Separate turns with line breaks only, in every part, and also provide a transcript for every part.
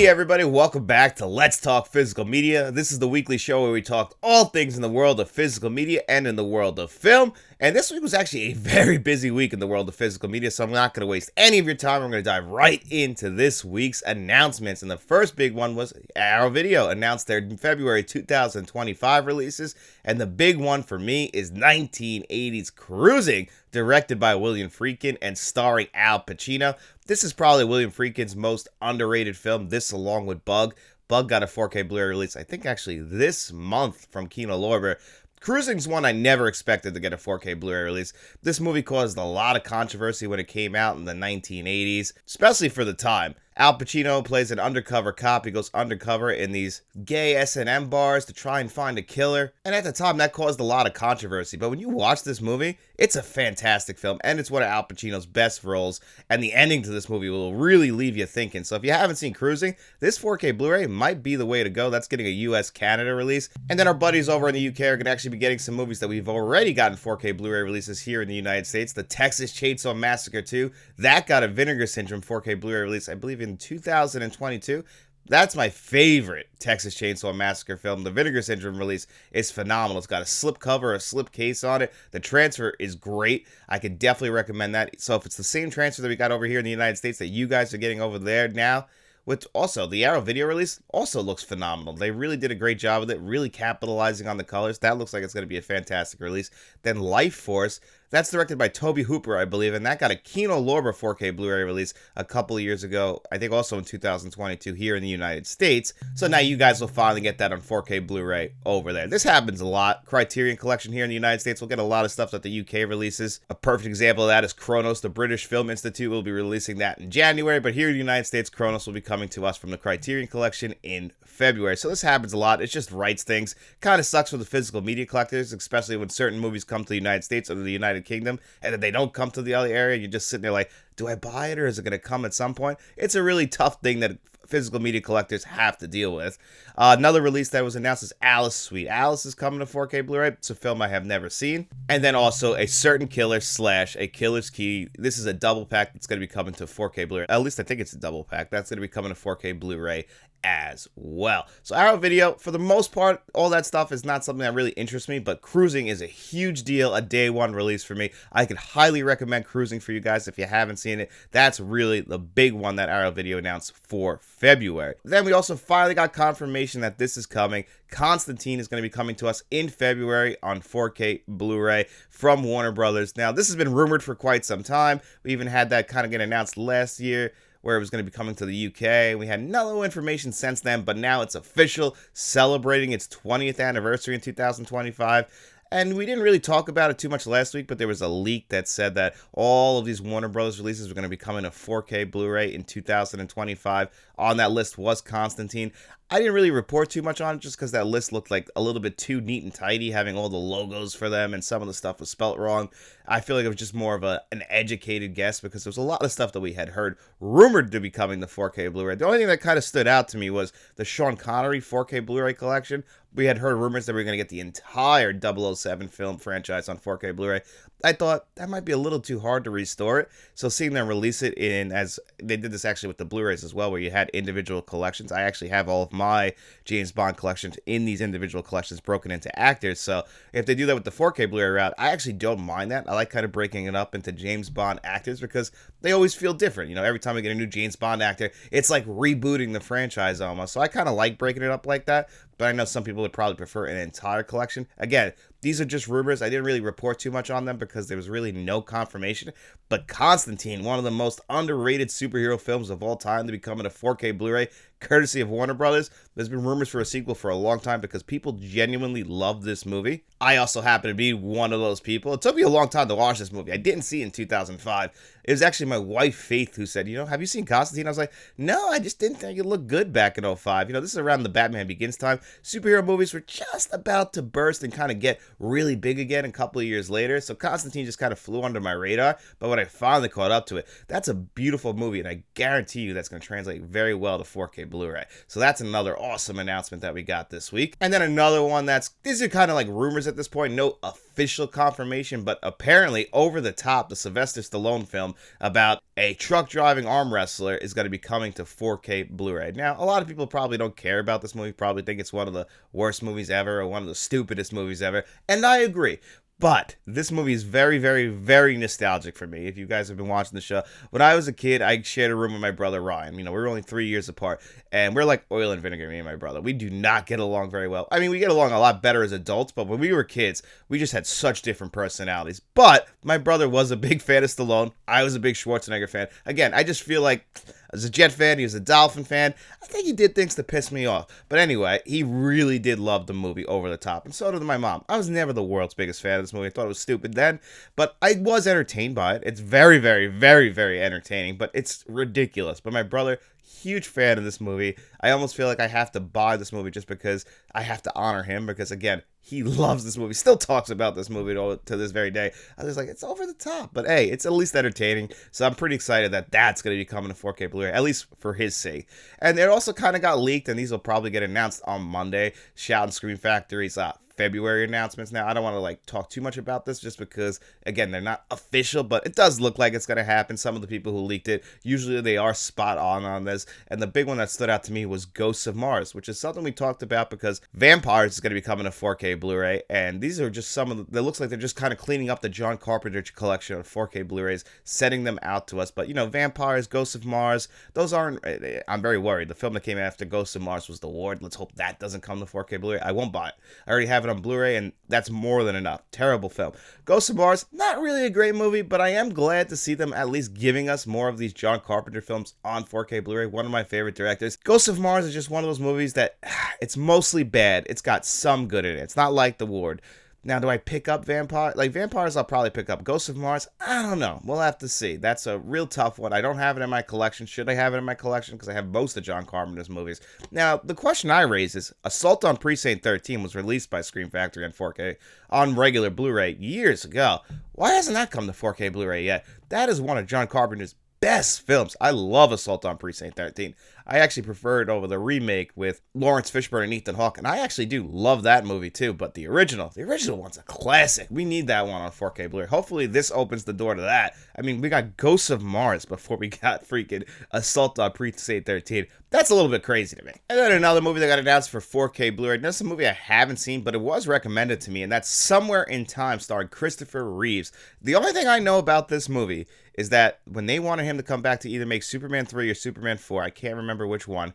everybody, welcome back to Let's Talk Physical Media. This is the weekly show where we talk all things in the world of physical media and in the world of film. And this week was actually a very busy week in the world of physical media, so I'm not going to waste any of your time. I'm going to dive right into this week's announcements. And the first big one was Arrow Video announced their February 2025 releases. And the big one for me is 1980s Cruising, directed by William Friedkin and starring Al Pacino. This is probably William Friedkin's most underrated film, this along with Bug. Bug got a 4K Blu-ray release, I think actually this month from Kino Lorber. Cruising's one I never expected to get a 4K Blu-ray release. This movie caused a lot of controversy when it came out in the 1980s, especially for the time. Al Pacino plays an undercover cop. He goes undercover in these gay S&M bars to try and find a killer. And at the time, that caused a lot of controversy. But when you watch this movie, it's a fantastic film. And it's one of Al Pacino's best roles. And the ending to this movie will really leave you thinking. So if you haven't seen Cruising, this 4K Blu-ray might be the way to go. That's getting a US-Canada release. And then our buddies over in the UK are going to actually be getting some movies that we've already gotten 4K Blu-ray releases here in the United States. The Texas Chainsaw Massacre 2, that got a Vinegar Syndrome 4K Blu-ray release, I believe, in 2022. That's my favorite Texas Chainsaw Massacre film. The Vinegar Syndrome release is phenomenal. It's got a slip cover, a slip case on it. The transfer is great. I could definitely recommend that. So if it's the same transfer that we got over here in the United States that you guys are getting over there now, with also the Arrow Video release also looks phenomenal. They really did a great job with it, really capitalizing on the colors. That looks like it's going to be a fantastic release. Then Life Force, that's directed by Toby Hooper, I believe, and that got a Kino Lorber 4K Blu-ray release a couple of years ago, I think also in 2022 here in the United States. So now you guys will finally get that on 4K Blu-ray over there. This happens a lot. Criterion Collection here in the United States will get a lot of stuff that the UK releases. A perfect example of that is Kronos. The British Film Institute will be releasing that in January, but here in the United States, Kronos will be coming to us from the Criterion Collection in February. So this happens a lot. It just writes things. Kind of sucks for the physical media collectors, especially when certain movies come to the United States or the United Kingdom, and then they don't come to the other area. You're just sitting there like, do I buy it or is it going to come at some point? It's a really tough thing that physical media collectors have to deal with. Another release that was announced is Alice Suite. Alice is coming to 4K Blu-ray. It's a film I have never seen. And then also A Certain Killer / A Killer's Key. This is a double pack that's going to be coming to 4K Blu-ray. At least I think it's a double pack. That's going to be coming to 4K Blu-ray as well. So Arrow Video, for the most part, all that stuff is not something that really interests me, but Cruising is a huge deal, a day one release for me. I could highly recommend Cruising for you guys if you haven't seen it. That's really the big one that Arrow Video announced for February. Then we also finally got confirmation that this is coming. Constantine is going to be coming to us in February on 4K Blu-ray from Warner Brothers. Now, this has been rumored for quite some time. We even had that kind of get announced last year, where it was going to be coming to the UK. We had no information since then, but now it's official, celebrating its 20th anniversary in 2025. And we didn't really talk about it too much last week, but there was a leak that said that all of these Warner Bros. Releases were going to be coming to 4K Blu-ray in 2025. On that list was Constantine. I didn't really report too much on it just because that list looked like a little bit too neat and tidy, having all the logos for them, and some of the stuff was spelt wrong. I feel like it was just more of an educated guess because there was a lot of stuff that we had heard rumored to be coming to 4K Blu-ray. The only thing that kind of stood out to me was the Sean Connery 4K Blu-ray collection. We had heard rumors that we were going to get the entire 007 film franchise on 4K Blu-ray. I thought that might be a little too hard to restore it. So seeing them release it in, as they did this actually with the Blu-rays as well, where you had individual collections. I actually have all of my James Bond collections in these individual collections broken into actors. So if they do that with the 4K Blu-ray route, I actually don't mind that. I like kind of breaking it up into James Bond actors because they always feel different. You know, every time we get a new James Bond actor, it's like rebooting the franchise almost. So I kind of like breaking it up like that. But I know some people would probably prefer an entire collection. Again, these are just rumors. I didn't really report too much on them because there was really no confirmation. But Constantine, one of the most underrated superhero films of all time, to be coming to 4K Blu-ray, courtesy of Warner Brothers. There's been rumors for a sequel for a long time because people genuinely love this movie. I also happen to be one of those people. It took me a long time to watch this movie. I didn't see it in 2005. It was actually my wife, Faith, who said, have you seen Constantine? I was like, no, I just didn't think it looked good back in 05. This is around the Batman Begins time. Superhero movies were just about to burst and kind of get really big again a couple of years later. So Constantine just kind of flew under my radar. But when I finally caught up to it, that's a beautiful movie. And I guarantee you that's going to translate very well to 4K Blu-ray. So that's another awesome announcement that we got this week. And then another one these are kind of like rumors at this point, no official confirmation, but apparently Over the Top, the Sylvester Stallone film about a truck driving arm wrestler, is going to be coming to 4K Blu-ray. Now, a lot of people probably don't care about this movie, probably think it's one of the worst movies ever or one of the stupidest movies ever, and I agree. But this movie is very, very, very nostalgic for me. If you guys have been watching the show, when I was a kid, I shared a room with my brother Ryan. We were only 3 years apart, and we're like oil and vinegar, me and my brother. We do not get along very well. We get along a lot better as adults, but when we were kids, we just had such different personalities. But my brother was a big fan of Stallone. I was a big Schwarzenegger fan. Again, I just feel like I was a Jet fan, he was a Dolphin fan. I think he did things to piss me off. But anyway, he really did love the movie Over the Top, and so did my mom. I was never the world's biggest fan of this movie. I thought it was stupid then, but I was entertained by it. It's very, very, very, very entertaining, but it's ridiculous. But my brother, huge fan of this movie. I almost feel like I have to buy this movie just because I have to honor him, because again, he loves this movie, still talks about this movie to this very day. I was like, it's over the top, but hey, it's at least entertaining, so I'm pretty excited that that's going to be coming to 4K Blu-ray, at least for his sake. And it also kind of got leaked, and these will probably get announced on Monday. Shout and Scream Factory's February announcements. Now, I don't want to talk too much about this just because, again, they're not official, but it does look like it's going to happen. Some of the people who leaked it, usually they are spot on this. And the big one that stood out to me was Ghosts of Mars, which is something we talked about because Vampires is going to be coming to 4K Blu-ray. And these are just some of it looks like they're just kind of cleaning up the John Carpenter collection of 4K Blu-rays, sending them out to us. But, Vampires, Ghosts of Mars, those aren't, I'm very worried. The film that came after Ghosts of Mars was The Ward. Let's hope that doesn't come to 4K Blu-ray. I won't buy it. I already have it on Blu-ray, and that's more than enough. Terrible film. Ghosts of Mars, not really a great movie, but I am glad to see them at least giving us more of these John Carpenter films on 4K Blu-ray. One of my favorite directors. Ghosts of Mars is just one of those movies that it's mostly bad. It's got some good in it. It's not like The Ward. Now, do I pick up Vampires, I'll probably pick up. Ghosts of Mars, I don't know. We'll have to see. That's a real tough one. I don't have it in my collection. Should I have it in my collection? Because I have most of John Carpenter's movies. Now, the question I raise is, Assault on Precinct 13 was released by Scream Factory on 4K on regular Blu-ray years ago. Why hasn't that come to 4K Blu-ray yet? That is one of John Carpenter's best films. I love Assault on Precinct 13. I actually prefer it over the remake with Lawrence Fishburne and Ethan Hawke, and I actually do love that movie too, but the original one's a classic. We need that one on 4K Blu-ray. Hopefully this opens the door to that. We got Ghosts of Mars before we got freaking Assault on Precinct 13. That's a little bit crazy to me. And then another movie that got announced for 4K Blu-ray. Now, this is a movie I haven't seen, but it was recommended to me, and that's Somewhere in Time, starring Christopher Reeves. The only thing I know about this movie is that when they wanted him to come back to either make Superman 3 or Superman 4, I can't remember which one,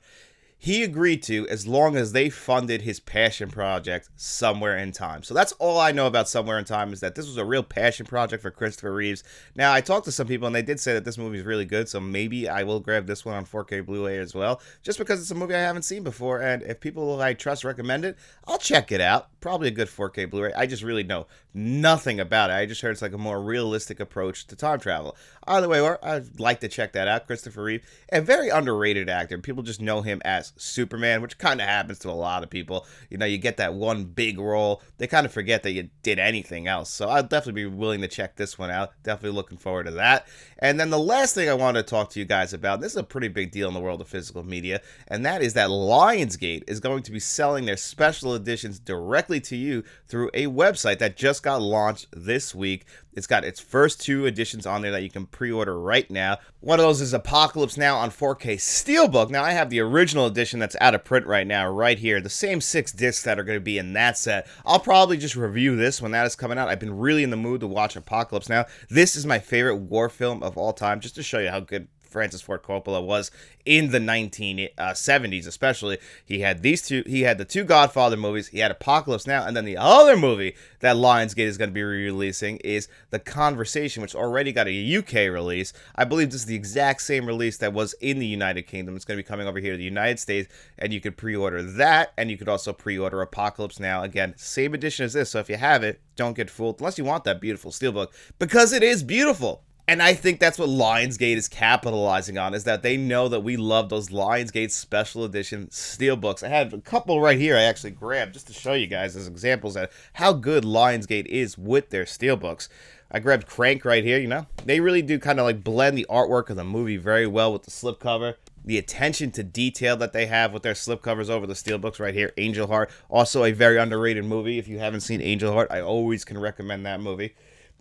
he agreed to, as long as they funded his passion project, Somewhere in Time. So that's all I know about Somewhere in Time, is that this was a real passion project for Christopher Reeves. Now, I talked to some people, and they did say that this movie is really good, so maybe I will grab this one on 4K Blu-ray as well, just because it's a movie I haven't seen before, and if people I trust recommend it, I'll check it out. Probably a good 4K Blu-ray. I just really know nothing about it. I just heard it's like a more realistic approach to time travel. Either way, I'd like to check that out. Christopher Reeve, a very underrated actor. People just know him as Superman, which kind of happens to a lot of people. You get that one big role. They kind of forget that you did anything else. So I'll definitely be willing to check this one out. Definitely looking forward to that. And then the last thing I wanted to talk to you guys about, this is a pretty big deal in the world of physical media, and that is that Lionsgate is going to be selling their special editions directly to you through a website that just got launched this week. It's got its first 2 editions on there that you can pre-order right now. One of those is Apocalypse Now on 4K Steelbook. Now, I have the original edition that's out of print right now, right here. The same 6 discs that are going to be in that set. I'll probably just review this when that is coming out. I've been really in the mood to watch Apocalypse Now. This is my favorite war film of all time, just to show you how good Francis Ford Coppola was in the 1970s, especially. He had these two. He had the 2 Godfather movies. He had Apocalypse Now, and then the other movie that Lionsgate is going to be releasing is The Conversation, which already got a UK release. I believe this is the exact same release that was in the United Kingdom. It's going to be coming over here to the United States, and you could pre-order that, and you could also pre-order Apocalypse Now. Again, same edition as this, so if you have it, don't get fooled, unless you want that beautiful steelbook, because it is beautiful. And I think that's what Lionsgate is capitalizing on, is that they know that we love those Lionsgate special edition steelbooks. I have a couple right here I actually grabbed just to show you guys as examples of how good Lionsgate is with their steelbooks. I grabbed Crank right here, They really do kind of blend the artwork of the movie very well with the slipcover. the attention to detail that they have with their slipcovers over the steelbooks right here. Angel Heart, also a very underrated movie. If you haven't seen Angel Heart, I always can recommend that movie.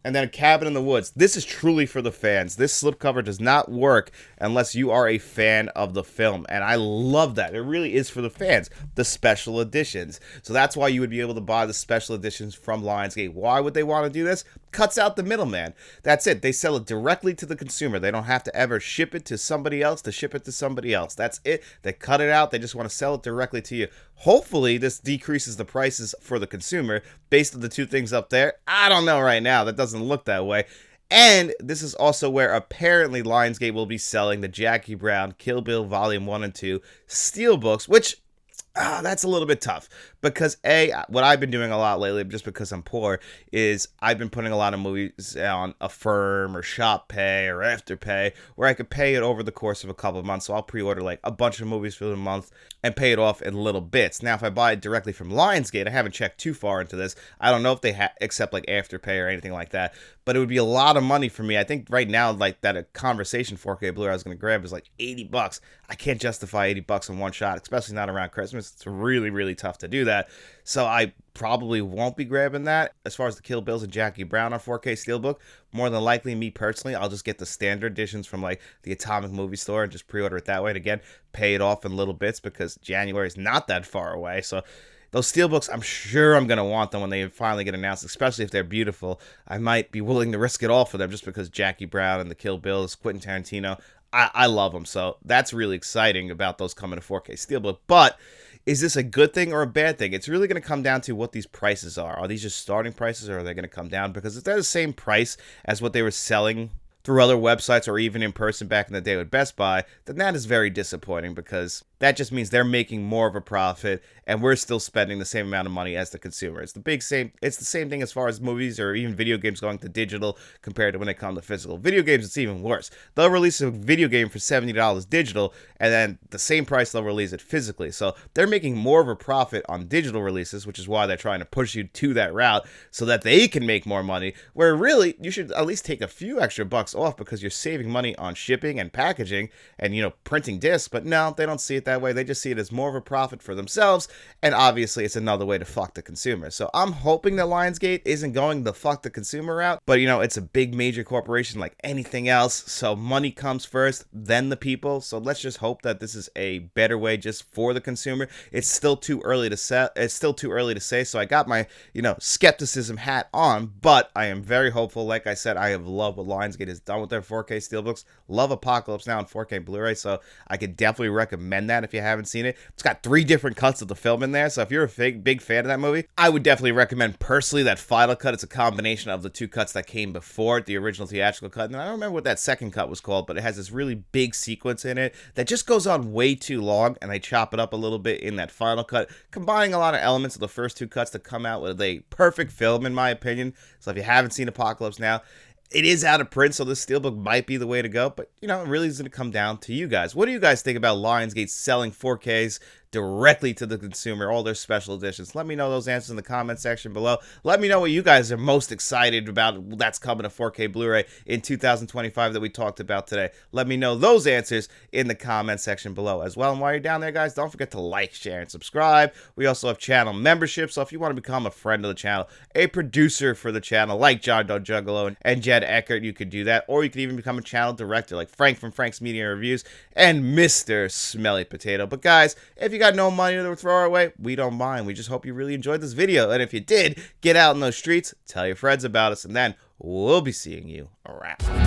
And then Cabin in the Woods. This is truly for the fans. This slipcover does not work unless you are a fan of the film. And I love that. It really is for the fans. The special editions. So that's why you would be able to buy the special editions from Lionsgate. Why would they want to do this? Cuts out the middleman. That's it. They sell it directly to the consumer. They don't have to ever ship it to somebody else to ship it to somebody else. That's it. They cut it out. They just want to sell it directly to you. Hopefully, this decreases the prices for the consumer based on the two things up there. I don't know right now. That doesn't look that way. And this is also where apparently Lionsgate will be selling the Jackie Brown Kill Bill Volume 1 and 2 steelbooks, which that's a little bit tough because what I've been doing a lot lately, just because I'm poor, is I've been putting a lot of movies on Affirm or Shop Pay or Afterpay, where I could pay it over the course of a couple of months. So I'll pre-order like a bunch of movies for the month and pay it off in little bits. Now, if I buy it directly from Lionsgate, I haven't checked too far into this. I don't know if they accept like Afterpay or anything like that, but it would be a lot of money for me. I think right now, like that a Conversation 4K Blu-ray I was going to grab is like $80. I can't justify $80 in one shot, especially not around Christmas. It's really, really tough to do that. So I probably won't be grabbing that. As far as the Kill Bills and Jackie Brown on 4K Steelbook, more than likely, me personally, I'll just get the standard editions from like the Atomic Movie Store and just pre-order it that way. And again, pay it off in little bits because January is not that far away. So those steelbooks, I'm sure I'm going to want them when they finally get announced, especially if they're beautiful. I might be willing to risk it all for them just because Jackie Brown and the Kill Bills, Quentin Tarantino, I love them. So that's really exciting about those coming to 4K Steelbook. But is this a good thing or a bad thing? It's really going to come down to what these prices are. Are these just starting prices or are they going to come down? Because if they're the same price as what they were selling through other websites or even in person back in the day with Best Buy, then that is very disappointing because that just means they're making more of a profit and we're still spending the same amount of money as the consumer. It's the same thing as far as movies or even video games going to digital compared to when they come to physical. Video games, it's even worse. They'll release a video game for $70 digital and then the same price they'll release it physically. So they're making more of a profit on digital releases, which is why they're trying to push you to that route so that they can make more money, where really you should at least take a few extra bucks off because you're saving money on shipping and packaging and, printing discs. But no, they don't see it that way. They just see it as more of a profit for themselves. And obviously it's another way to fuck the consumer. So I'm hoping that Lionsgate isn't going the fuck the consumer route, but it's a big major corporation like anything else. So money comes first, then the people. So let's just hope that this is a better way just for the consumer. It's still too early to say. So I got my, skepticism hat on, but I am very hopeful. Like I said, I have loved what Lionsgate has done with their 4K Steelbooks. Love Apocalypse Now in 4K Blu-ray, so I could definitely recommend that if you haven't seen it. It's got 3 different cuts of the film in there, so if you're a big fan of that movie, I would definitely recommend personally that final cut. It's a combination of the 2 cuts that came before it, the original theatrical cut, and I don't remember what that second cut was called, but it has this really big sequence in it that just goes on way too long, and they chop it up a little bit in that final cut, combining a lot of elements of the first 2 cuts to come out with a perfect film, in my opinion. So if you haven't seen Apocalypse Now, it is out of print, so this steelbook might be the way to go, but, it really is going to come down to you guys. What do you guys think about Lionsgate selling 4Ks directly to the consumer, all their special editions? Let me know those answers in the comment section below. Let me know what you guys are most excited about that's coming to 4K Blu-ray in 2025 that we talked about today. Let me know those answers in the comment section below as well. And while you're down there, guys, don't forget to like, share, and subscribe. We also have channel membership, so if you want to become a friend of the channel, a producer for the channel, like John Doe Juggalo and Jed Eckert, you could do that. Or you could even become a channel director, like Frank from Frank's Media Reviews and Mr. Smelly Potato. But guys, if you got no money to throw our way, we don't mind. We just hope you really enjoyed this video. And if you did, get out in those streets, tell your friends about us, and then we'll be seeing you around.